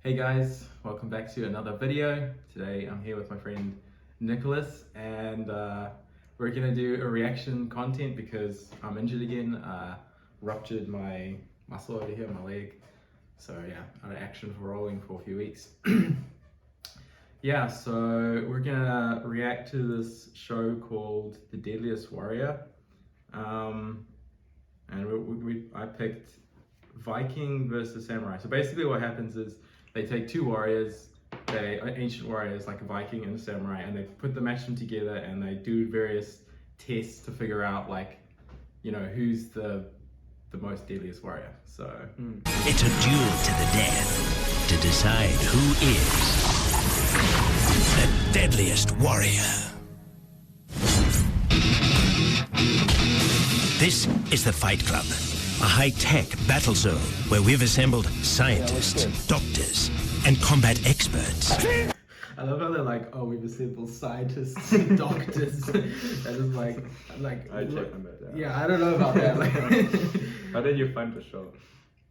Hey guys, welcome back to another video. Today I'm here with my friend Nicolaus and we're gonna do a reaction content because I'm injured again. Ruptured my muscle over here on my leg. So yeah, out of action for rolling for a few weeks. Yeah, so we're gonna react to this show called The Deadliest Warrior. And I picked Viking versus Samurai. So basically what happens is they take two warriors, ancient warriors like a Viking and a Samurai, and they match them together and they do various tests to figure out who's the most deadliest warrior. So it's a duel to the death to decide who is the deadliest warrior. This is the Fight Club, a high-tech battle zone where we've assembled scientists, doctors, and combat experts. I love how they're like, oh, we've assembled scientists and doctors. That is like I check on that. Yeah, I don't know about that. How did you find the show?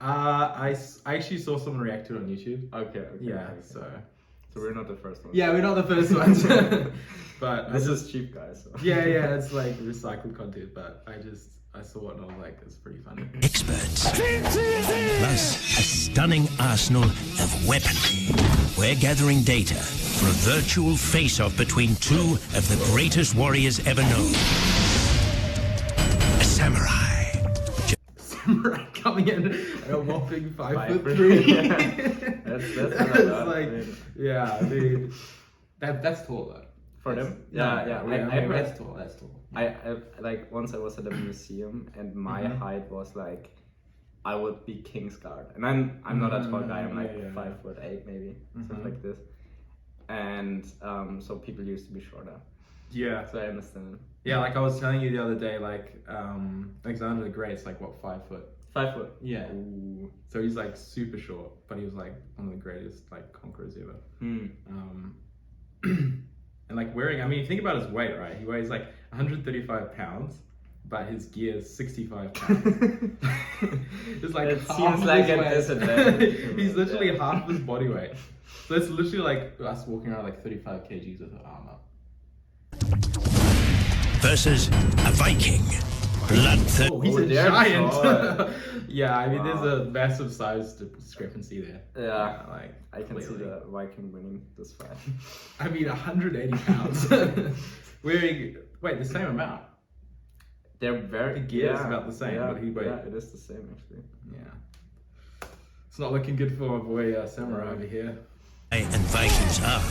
I actually saw someone react to it on YouTube. Okay. Yeah, okay. so we're not the first ones. Yeah, we're not the first ones. But this is cheap, guys. So. Yeah, it's like recycled content. But I saw it and I was like, it's pretty funny. Experts, plus a stunning arsenal of weaponry. We're gathering data for a virtual face-off between two of the greatest warriors ever known. A samurai. Samurai coming in at a whopping 5'3". Yeah. That's like, yeah, I mean, that's tall though. For them? Yeah. That's tall. I like once I was at a museum and my height was like, I would be King's Guard, and I'm not a tall guy. I'm like 5'8" maybe, something like this. And so people used to be shorter. Yeah. So I understand. Yeah, like I was telling you the other day, like Alexander the Great's like what, 5 foot? 5 foot. Yeah. Ooh. So he's like super short, but he was like one of the greatest like conquerors ever. And like wearing, I mean, think about his weight, right? He weighs like 135 pounds, but his gear is 65 pounds. It's like it half seems of like his a weight. disadvantage. He's literally half of his body weight. So it's literally like us walking around like 35 kgs with armor. Versus a Viking. Bloodthirsty. Oh, he's a they're giant. tall. Yeah, I mean, there's a massive size discrepancy there. Yeah, like I can see clearly. the Viking winning this fight. I mean, 180 pounds. Wearing, wait, the same amount. They're very. The gear is about the same, yeah, but he weighed. Yeah, it is the same actually. Yeah. It's not looking good for my boy Samurai over here. And Vikings are.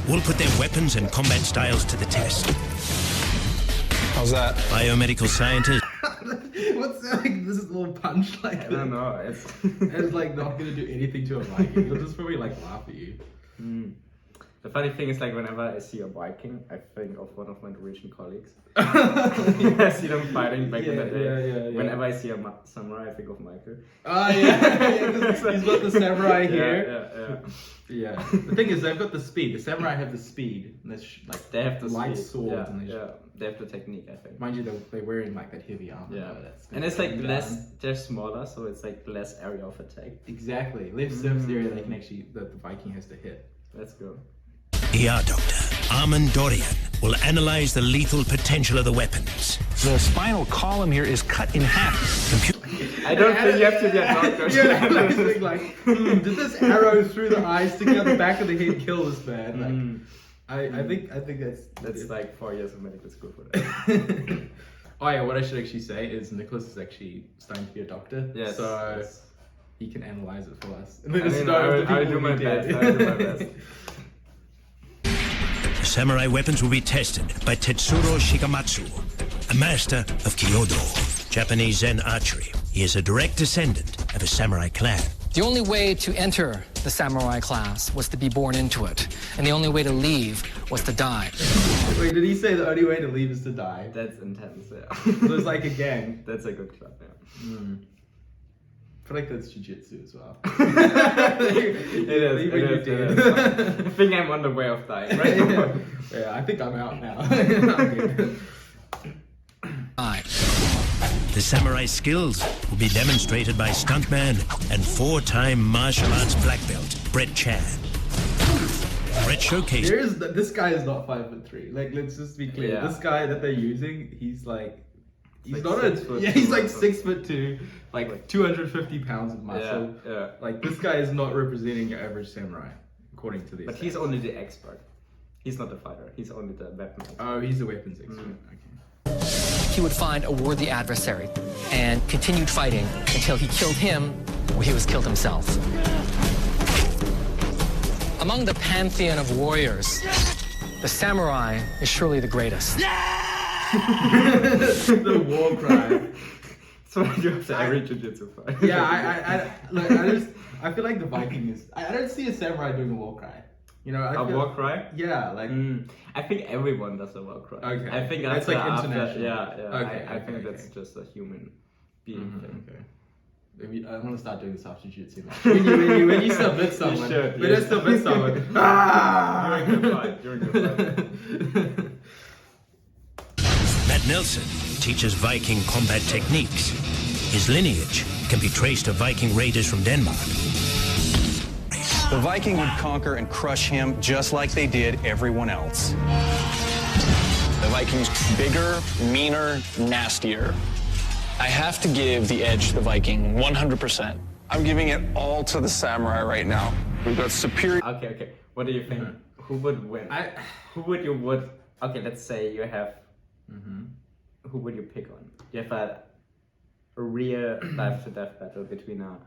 We'll put their weapons and combat styles to the test. How's that? Biomedical scientists. What's that? Like this little punch like I don't know. It's like not gonna do anything to a Viking. He'll just probably like laugh at you. The funny thing is, like, whenever I see a Viking, I think of one of my Norwegian colleagues. I see them fighting back in the day. Yeah. Whenever I see a samurai, I think of Michael. Oh yeah, 'cause he's got the samurai here. Yeah. The thing is, they've got the speed. The samurai have the speed. And like They have the light speed. swords. They have the technique, I think. Mind you, they're wearing like that heavy armor. Yeah. That's And it's like less. They're smaller, so it's like less area of attack. Exactly. Less surface area they can actually the Viking has to hit. Let's go. ER doctor Armin Dorian will analyze the lethal potential of the weapons. The spinal column here is cut in half. I don't think you have to be a doctor. Yeah, I think like, did this arrow through the eye stick out the back of the head kill this man? Like, I think that's like 4 years of medical school for that. Oh yeah, what I should actually say is Nicolaus is actually starting to be a doctor. Yes. So he can analyze it for us. And let us I mean, know if the I'll people do my we did. best. I'll do my best. The samurai weapons will be tested by Tetsuro Shigematsu, a master of Kyodo, Japanese Zen archery. He is a direct descendant of a samurai clan. The only way to enter the samurai class was to be born into it, and the only way to leave was to die. Wait, did he say the only way to leave is to die? That's intense, yeah. So it's like a gang. That's a good club, yeah. I feel like that's jiu-jitsu as well. It is. I think I'm on the way of dying, right? Yeah, I think I'm out now. I'm good. The samurai skills will be demonstrated by stuntman and 4-time martial arts black belt, Brett Chan. Brett showcased... This guy is not 5'3". Like, let's just be clear. Yeah. This guy that they're using, he's like... He's like not 6 foot yeah, he's two like or something. 6'2", like 250 pounds of muscle. Yeah. Like, this guy is not representing your average samurai, according to this. But he's only the expert. He's not the fighter. He's only the weapon expert. Oh, he's the weapons expert. Okay. He would find a worthy adversary and continued fighting until he killed him or he was killed himself. Among the pantheon of warriors, the samurai is surely the greatest. The war cry. So I do after every jiu-jitsu fight. Yeah, I feel like the Viking is... I don't see a samurai doing a war cry. You know, A war cry? Yeah, like... I think everyone does a war cry. Okay. I think That's like international. Yeah. Okay, I think okay. that's just a human being thing. Okay. Maybe I want to start doing this after jiu-jitsu. When you submit someone, should, when yeah. you submit someone, ah! During the fight. Matt Nelson teaches Viking combat techniques. His lineage can be traced to Viking raiders from Denmark. The Viking would conquer and crush him just like they did everyone else. The Vikings, bigger, meaner, nastier. I have to give the edge to the Viking 100%. I'm giving it all to the samurai right now. We've got superior... Okay. What do you think? Who would win? Okay, let's say you have... Who would you pick on? You have a real life-to-death battle between a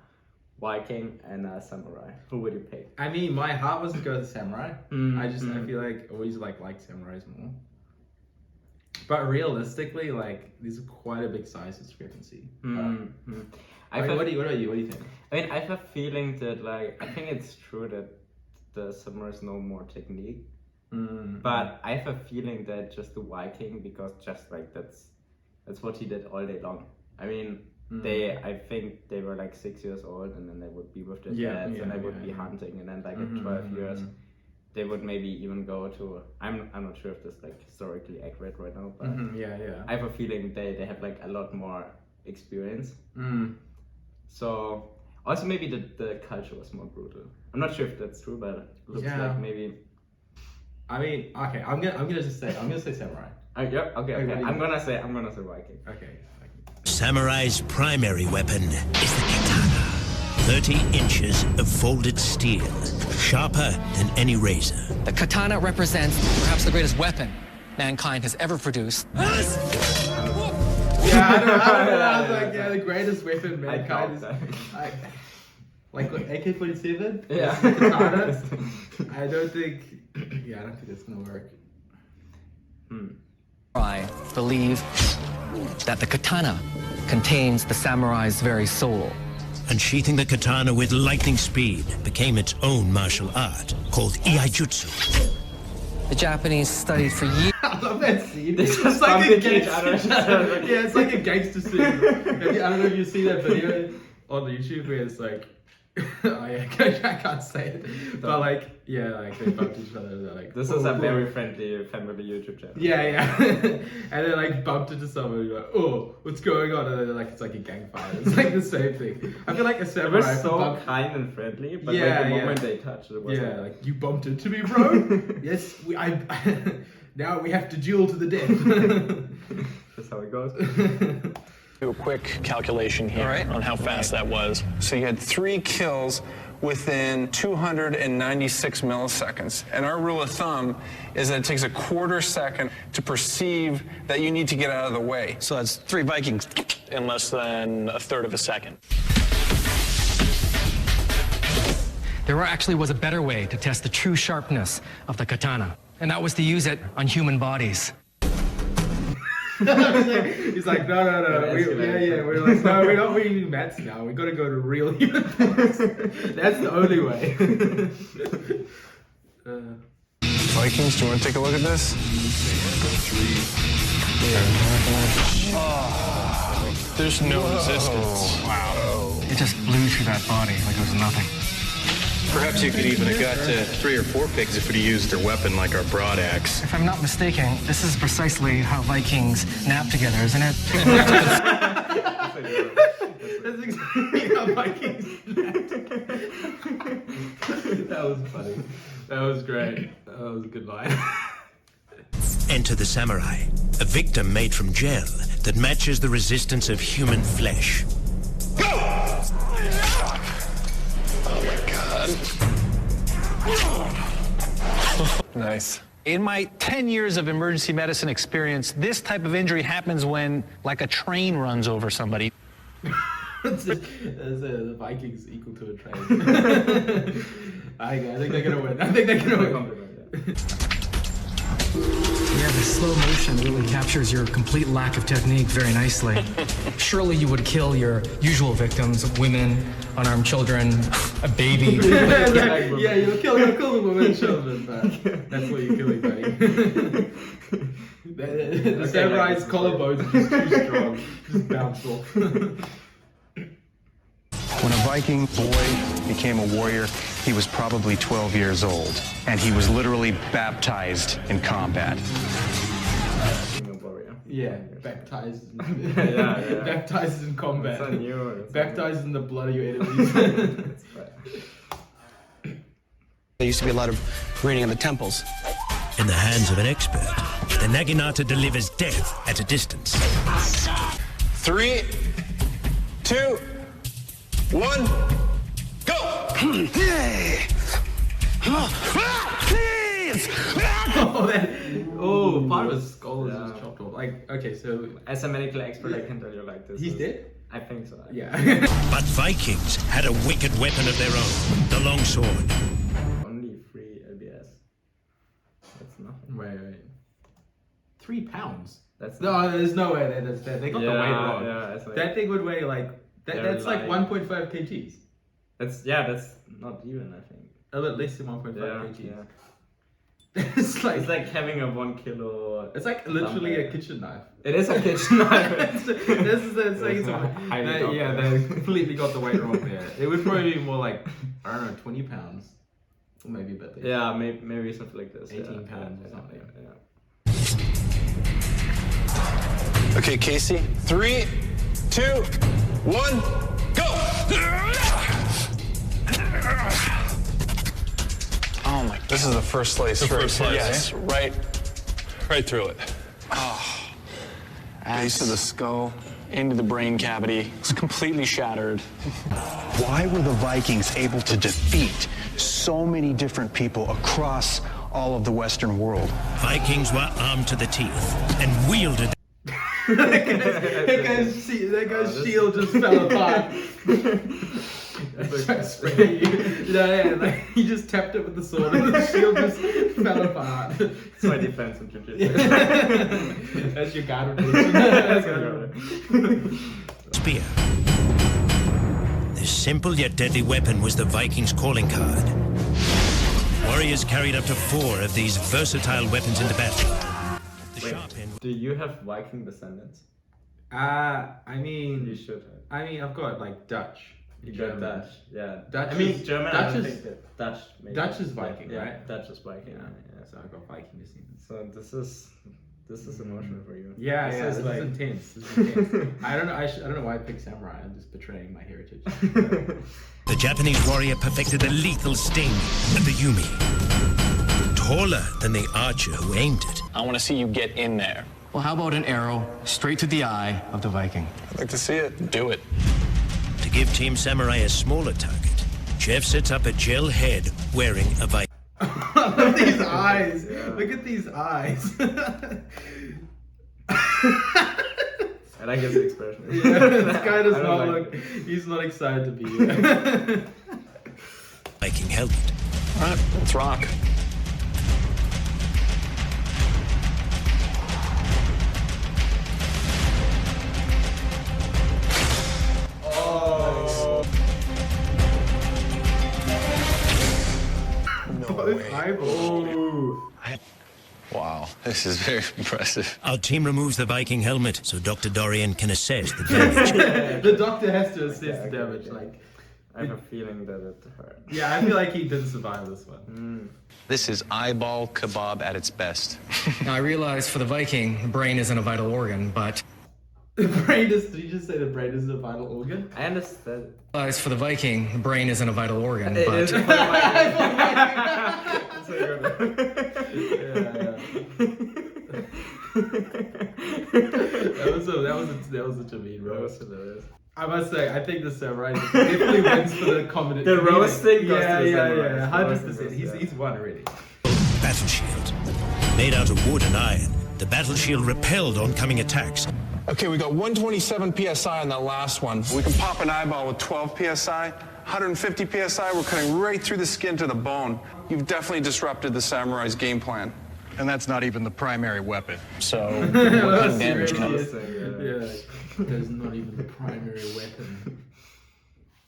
Viking and a samurai. Who would you pick? I mean, my heart wants to go to samurai. I feel like always like samurais more. But realistically, like there's quite a big size discrepancy. What about you? What do you think? I mean, I have a feeling that I think it's true that the samurais know more technique. But I have a feeling that just the Viking, because just like that's what he did all day long. I mean, I think they were like 6 years old, and then they would be with their dads, and they would be hunting, and then like at 12 years, they would maybe even go to. I'm not sure if this is like historically accurate right now, but I have a feeling they have like a lot more experience. So also maybe the culture was more brutal. I'm not sure if that's true, but it looks like maybe. I mean, okay, I'm gonna say samurai. Yeah, okay. I'm gonna say Viking. Okay. Samurai's primary weapon is the katana. 30 inches of folded steel, sharper than any razor. The katana represents perhaps the greatest weapon mankind has ever produced. Yeah, I don't know. I was like, the greatest weapon mankind is. Like what, AK-47? Yeah. Katana? I don't think that's gonna work. I believe that the katana contains the samurai's very soul. Unsheathing the katana with lightning speed became its own martial art called iaijutsu. The Japanese studied for years. I love that scene. They It's just like bump a into each gangster. other. Yeah, it's like a gangster scene. I don't know if you see that video on YouTube where it's like, I can't say it, but like they bumped each other. They're like, This is a very friendly family YouTube channel. Yeah, and then like bumped into someone. You're like, oh, what's going on? And then like it's like a gang fight. It's like the same thing. I feel like a They samurai. were so bump- kind and friendly, but Yeah, like the yeah. moment they touched it was like you bumped into me, bro. Yes, now we have to duel to the death. that's how it goes. Do a quick calculation here on how fast that was. So you had 3 kills within 296 milliseconds. And our rule of thumb is that it takes a quarter second to perceive that you need to get out of the way. So that's 3 Vikings in less than a third of a second. There actually was a better way to test the true sharpness of the katana, and that was to use it on human bodies. He's like, no. We're like, no, we're not using mats now. We got to go to real human beings. That's the only way. Vikings, do you want to take a look at this? There's no resistance. Wow. It just blew through that body like it was nothing. Perhaps you could even have got 3 or 4 pigs if we'd used their weapon like our broad axe. If I'm not mistaken, this is precisely how Vikings nap together, isn't it? That's exactly how Vikings react. That was funny. That was great. That was a good line. Enter the samurai, a victim made from gel that matches the resistance of human flesh. Nice. In my 10 years of emergency medicine experience, this type of injury happens when, like, a train runs over somebody. The Vikings equal to a train. I think they're gonna win. I think they're gonna win. Yeah, the slow motion really captures your complete lack of technique very nicely. Surely you would kill your usual victims, women, unarmed children, a baby. Yeah, you'll kill the women and children, but that's what you're killing, buddy. The samurai's collarbones are just too strong. Just bounce off. When a Viking boy became a warrior, he was probably 12 years old, and he was literally baptized in combat. Yeah, baptized. Yeah. Baptized in combat. It's on you. Baptized in the blood of your enemies. There used to be a lot of raining in the temples. In the hands of an expert, the Naginata delivers death at a distance. 3, 2, 1, go! Part of his skull is just chopped off. Like, okay, so As a medical expert, I can tell you like this. he's dead? I think so. Yeah. But Vikings had a wicked weapon of their own, the longsword. Only 3 lbs. That's nothing. Wait. 3 pounds? That's No, there's no way that's dead. They got the weight wrong. Yeah, it's like, That thing would weigh like, that's like lying. 1.5 kgs. that's not even, I think. A little less than 1.5 Yeah, kgs. yeah. It's like, It's like having a 1 kilo. it's like literally dumbbell. a kitchen knife. It is a kitchen knife. They completely got the weight wrong there. It would probably be more like, I don't know, 20 pounds. Or maybe a bit less. Yeah, maybe something like this. 18 pounds or something. Yeah. Okay, Casey. 3, 2, 1, go! Oh my! This is the first slice. first slice, Yes, right through it. Base of the skull, into the brain cavity. It's completely shattered. Why were the Vikings able to defeat so many different people across all of the Western world? Vikings were armed to the teeth and wielded That guy's shield just fell apart. Like he just tapped it with the sword and the shield just fell apart. It's my defense in jiu-jitsu. That's your guard rotation. spear. This simple yet deadly weapon was the Vikings' calling card. Warriors carried up to 4 of these versatile weapons into battle. The sharp end. Do you have Viking descendants? I mean, You should have. I've got like Dutch. You got Dutch, yeah. Dutch I mean, is- German, Dutch I don't is- think that. Dutch, maybe. Dutch is Viking, Yeah, right? Dutch is Viking, Yeah. yeah. So I've got Viking descendants. So this is emotional for you. Yeah, This this is is intense. This is intense. I don't know. I don't know why I picked samurai. I'm just betraying my heritage. The Japanese warrior perfected the lethal sting of the Yumi. Taller than the archer who aimed it. I want to see you get in there. Well, how about an arrow straight to the eye of the Viking? I'd like to see it. Do it. To give Team Samurai a smaller target, Jeff sets up a gel head wearing a Viking. Look at these eyes. Yeah. Look at these eyes. I like his expression. Yeah, this guy does I not don't look. He's not excited to be here. Viking helmet. All right, let's rock. Both eyeballs. Wow, this is very impressive. Our team removes the Viking helmet so Dr. Dorian can assess the damage. The doctor has to assess the damage. Like, I have a feeling that it hurt. yeah, I feel like he didn't survive this one. This is eyeball kebab at its best. Now, I realize for the Viking, the brain isn't a vital organ, but The brain is. Did you just say the brain is a vital organ? I understand. It's for the Viking. The brain isn't a vital organ, It but is for the Viking. That was such a mean roast. I must say, I think the samurai definitely wins for the comedy. The roasting goes Yeah, to the yeah, samurai. yeah, 100%. He's won already. Battle shield. Made out of wood and iron, the battle shield repelled oncoming attacks. Okay, we got 127 PSI on that last one. We can pop an eyeball with 12 PSI. 150 PSI, we're cutting right through the skin to the bone. You've definitely disrupted the samurai's game plan. And that's not even the primary weapon. So, what kind of damage can Yeah, there's not even the primary weapon.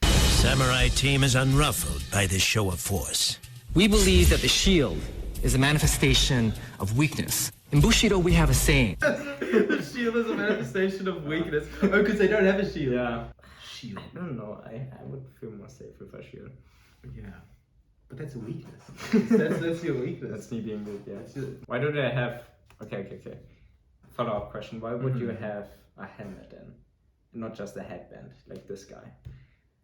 Samurai team is unruffled by this show of force. we believe that the shield is a manifestation of weakness. In Bushido, we have a saying. The shield is a manifestation of weakness. Oh, because they don't have a shield. Yeah. Shield. I don't know. I would feel more safe with a shield. Yeah. But that's a weakness. That's your weakness. That's me being good, yeah. That's it. Why do they have... Okay. Follow-up question. Why would you have a helmet then? Not just a headband, like this guy.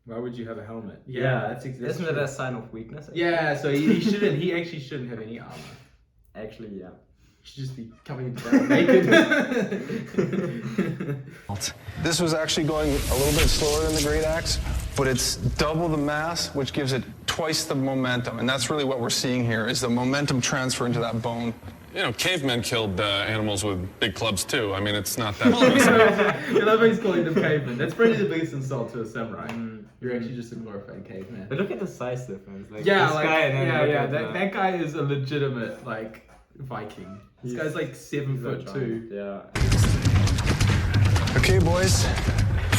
Why would you have a helmet? Isn't it a sign of weakness? Actually? Yeah, so he shouldn't. He actually shouldn't have any armor. Actually, yeah. He should just be coming down naked. This was actually going a little bit slower than the Great Axe, but it's double the mass, which gives it twice the momentum. And that's really what we're seeing here, is the momentum transfer into that bone. You know, cavemen killed animals with big clubs too. I mean, it's not that. I love how he's calling them cavemen. That's probably the biggest insult to a samurai. You're actually just a glorified caveman. But look at the size difference. Like, Yeah, this like, guy and then that guy is a legitimate, like, Viking. This guy's like 7'2". Yeah. Okay, boys.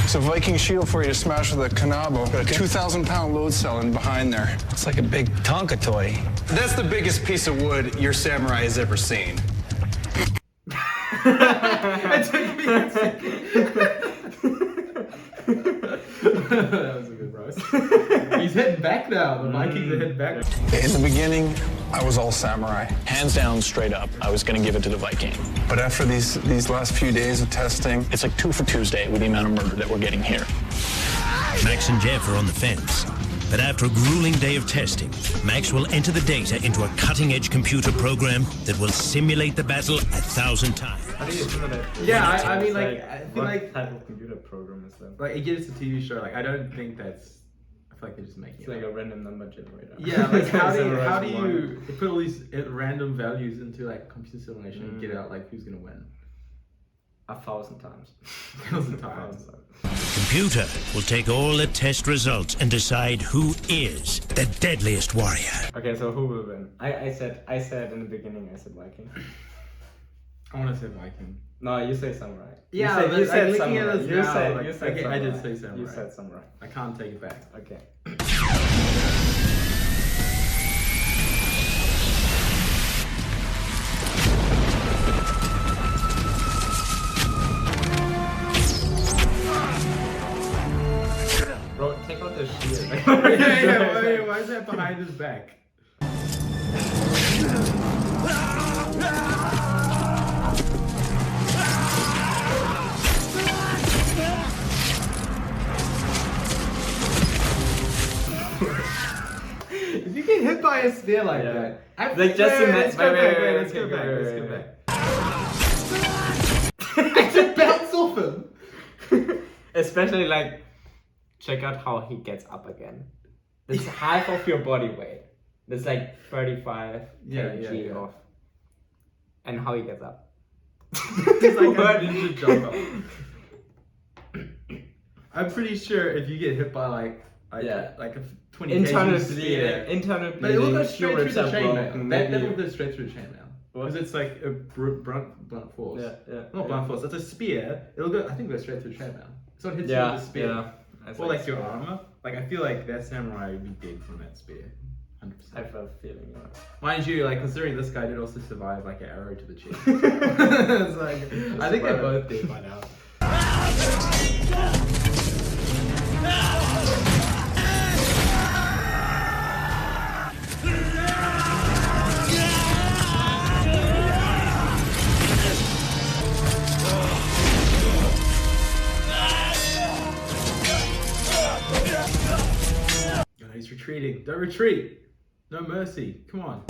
It's a Viking shield for you to smash with a kanabo. Got a 2,000-pound load cell in behind there. It's like a big Tonka toy. That's the biggest piece of wood your samurai has ever seen. It took me a second. That was a good roast. He's heading back now. The Vikings are heading back. In the beginning, I was all samurai. Hands down, straight up, I was going to give it to the Viking. But after these last few days of testing, It's like 2 for Tuesday with the amount of murder that we're getting here. Max and Jeff are on the fence. But after a grueling day of testing, Max will enter the data into a cutting-edge computer program that will simulate the battle 1,000 times. How do you simulate? Yeah, I mean, like, I feel what like type of computer program is that? Like, again, it's a TV show. Like, I don't think that's. I feel like they're just making It's it like up. a random number generator. Yeah, like how do you put all these random values into like computer simulation and get out like who's gonna win? 1,000 times. 1,000 times. Computer will take all the test results and decide who is the deadliest warrior. Okay, so who will win? I said in the beginning. I said Viking. I want to say Viking. No, you say samurai. Yeah, you said looking samurai. at this You now, said like, you said okay, samurai. I did say samurai. You said samurai. I can't take it back. Okay. Bro, take out the shield. Why is that behind his back? If you get hit by a spear like that, Like, just imagine. Let's go back. Let's go back. I just bounce off him. Especially like, check out how he gets up again. It's half of your body weight. That's like 35 kg off. And how he gets up. It's like a ninja jump up. I'm pretty sure if you get hit by like a 20 internal kg spear, internal but it will go bleeding, straight through the chainmail. That maybe. will go straight through the chainmail. Because it's like a blunt force. Yeah. Not blunt force. It's a spear. It'll go. I think go straight through the chainmail. So it hits you with a spear. Yeah. Or like your armor. Like I feel like that samurai would be dead from that spear. 100%. I have a feeling. Mind you, like considering this guy did also survive like an arrow to the chest. It's like I think they're both dead by now. Don't retreat. No mercy. Come on.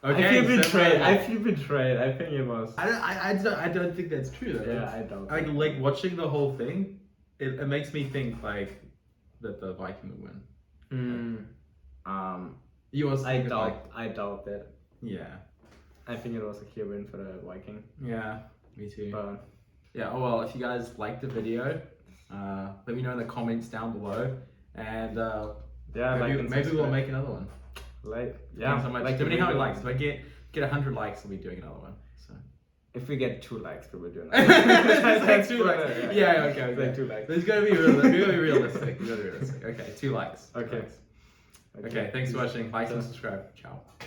Okay, I feel betrayed. so I feel betrayed. I think it was. I don't think that's true though. Yeah, I don't. Like watching the whole thing, it makes me think like that the Viking would win. You also I think it's doubt that. Yeah. I think it was a clear win for the Viking. Yeah, me too. But yeah, oh well, if you guys liked the video, let me know in the comments down below, and yeah, maybe we'll make another one. Like, Yeah, yeah, so much. like Depending how many likes. If I get 100 likes, I'll be doing another one. So if we get 2 likes, we will do another. like 2 likes. Yeah, okay. Like 2 likes. There's gotta be realistic. Okay, 2 likes. Okay. Okay, thanks for watching. Like and subscribe. Ciao.